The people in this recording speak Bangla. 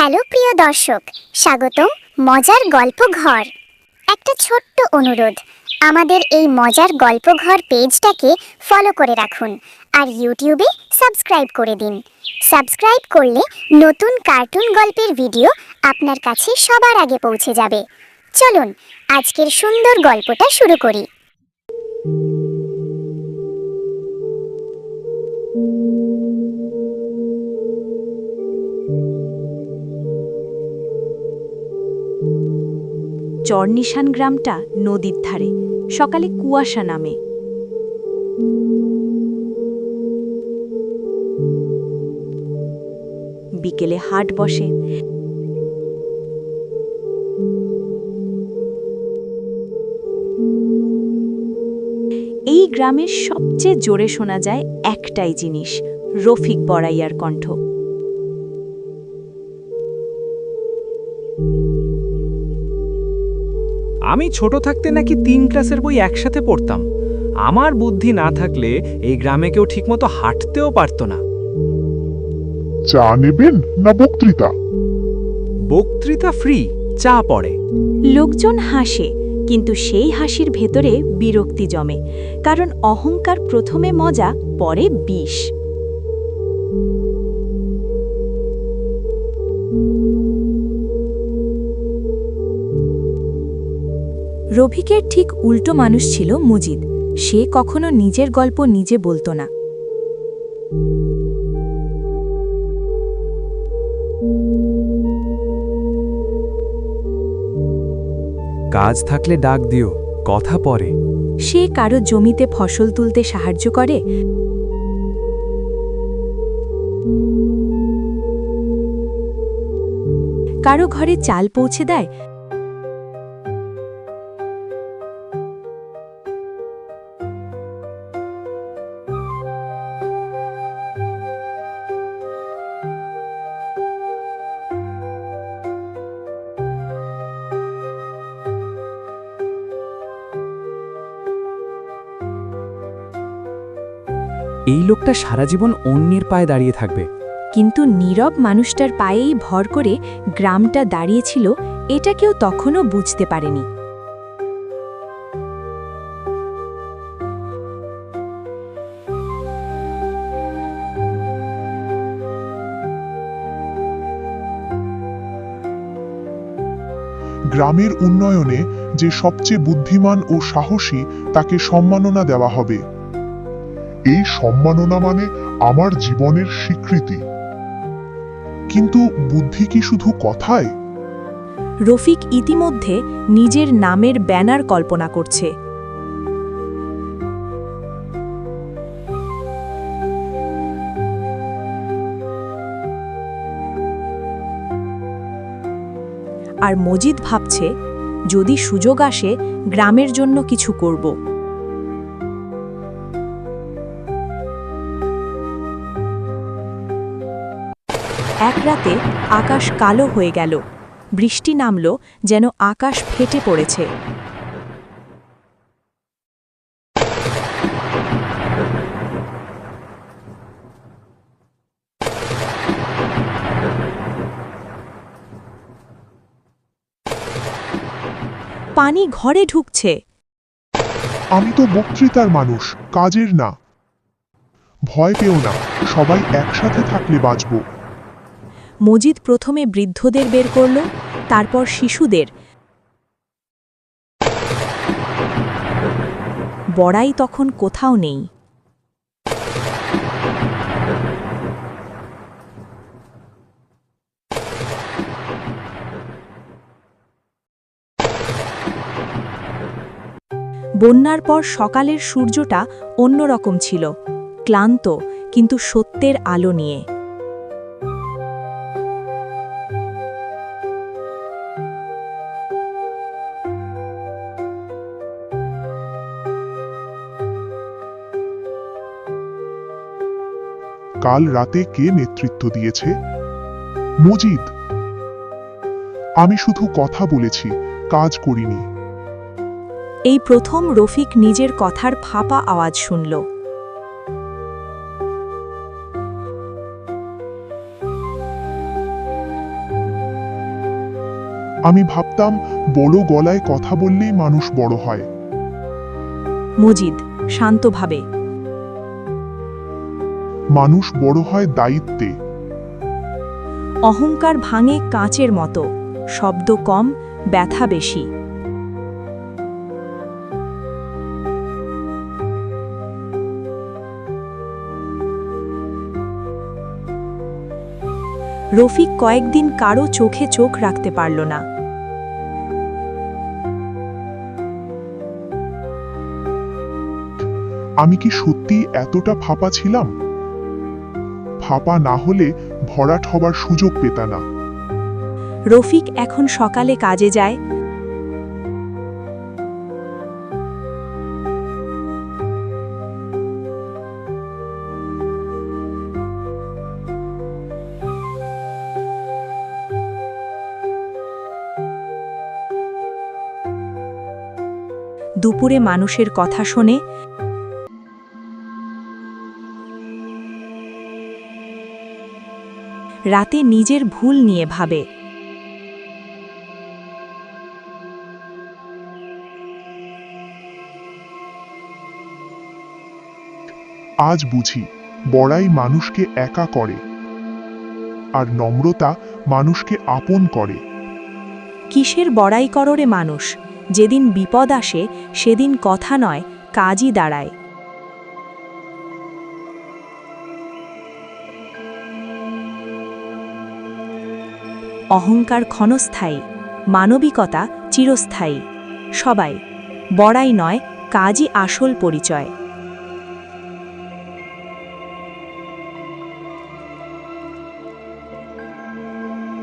হ্যালো প্রিয় দর্শক, স্বাগতম মজার গল্প ঘর। একটা ছোট্ট অনুরোধ, আমাদের এই মজার গল্প ঘর পেজটাকে ফলো করে রাখুন আর ইউটিউবে সাবস্ক্রাইব করে দিন। সাবস্ক্রাইব করলে নতুন কার্টুন গল্পের ভিডিও আপনার কাছে সবার আগে পৌঁছে যাবে। চলুন আজকের সুন্দর গল্পটা শুরু করি। চরনিশান গ্রামটা নদীর ধারে। সকালে কুয়াশা নামে। বিকেলে হাট বসে। এই গ্রামের সবচেয়ে জোরে শোনা যায় একটাই জিনিস, রফিক বড়াইয়ার কণ্ঠ। আমি ছোট থাকতে নাকি 3 ক্লাসের বই একসাথে পড়তাম। আমার বুদ্ধি না থাকলে এই গ্রামে কেউ ঠিকমতো হাঁটতেও পারত না। চা নেবেন না বক্তৃতা? বক্তৃতা ফ্রি, চা পড়ে। লোকজন হাসে, কিন্তু সেই হাসির ভেতরে বিরক্তি জমে, কারণ অহংকার প্রথমে মজা, পরে বিষ। রফিকের ঠিক উল্টো মানুষ ছিল মজিদ। সে কখনো নিজের গল্প নিজে বলতো না। কাজ থাকলে ডাক দিও, কথা পড়ে। সে কারো জমিতে ফসল তুলতে সাহায্য করে, কারো ঘরে চাল পৌঁছে দেয়, এই লোকটা সারা জীবন অন্যের পায়ে দাঁড়িয়ে থাকবে। কিন্তু নীরব মানুষটার পায়েই ভর করে গ্রামটা দাঁড়িয়েছিল, এটা কেউ তখনও বুঝতে পারেনি। গ্রামের উন্নয়নে যে সবচেয়ে বুদ্ধিমান ও সাহসী তাকে সম্মাননা দেওয়া হবে। এই সম্মাননা মানে আমার জীবনের স্বীকৃতি। কিন্তু বুদ্ধি কি শুধু কথায়? রফিক ইতিমধ্যে নিজের নামের ব্যানার কল্পনা করছে। আর মজিদ ভাবছে, যদি সুযোগ আসে গ্রামের জন্য কিছু করব। এক রাতে আকাশ কালো হয়ে গেল। বৃষ্টি নামল, যেন আকাশ ফেটে পড়েছে। পানি ঘরে ঢুকছে। আমি তো বক্তৃতার মানুষ, কাজের না। ভয় পেও না, সবাই একসাথে থাকলে বাঁচব। মজিদ প্রথমে বৃদ্ধদের বের করল, তারপর শিশুদের। বড়াই তখন কোথাও নেই। বন্যার পর সকালের সূর্যটা অন্যরকম ছিল, ক্লান্ত কিন্তু সত্যের আলো নিয়ে। কাল রাতে কে নেতৃত্ব দিয়েছে? মজিদ। আমি শুধু কথা বলেছি, কাজ করিনি। এই প্রথম রফিক নিজের কথার ফাঁপা আওয়াজ শুনল। আমি ভাবতাম বড় গলায় কথা বললেই মানুষ বড় হয়। মজিদ শান্তভাবে। মানুষ বড় হয় দায়িত্বে। অহংকার ভাঙে কাঁচের মতো, শব্দ কম, ব্যথা বেশি। রফিক কয়েকদিন কারো চোখে চোখ রাখতে পারল না। আমি কি সত্যি এতটা ফাঁপা ছিলাম? ফাঁপা না হলে ভরাট হবার সুযোগ পেতা না। রফিক এখন সকালে কাজে যায়। দুপুরে মানুষের কথা শোনে, রাতে নিজের ভুল নিয়ে ভাবে। আজ বুঝি বড়াই মানুষকে একা করে, আর নম্রতা মানুষকে আপন করে। কিসের বড়াই কররে মানুষ? যেদিন বিপদ আসে সেদিন কথা নয়, কাজই দাঁড়ায়। অহংকার ক্ষণস্থায়ী, মানবিকতা চিরস্থায়ী। সবাই বড়াই নয়, কাজই আসল পরিচয়।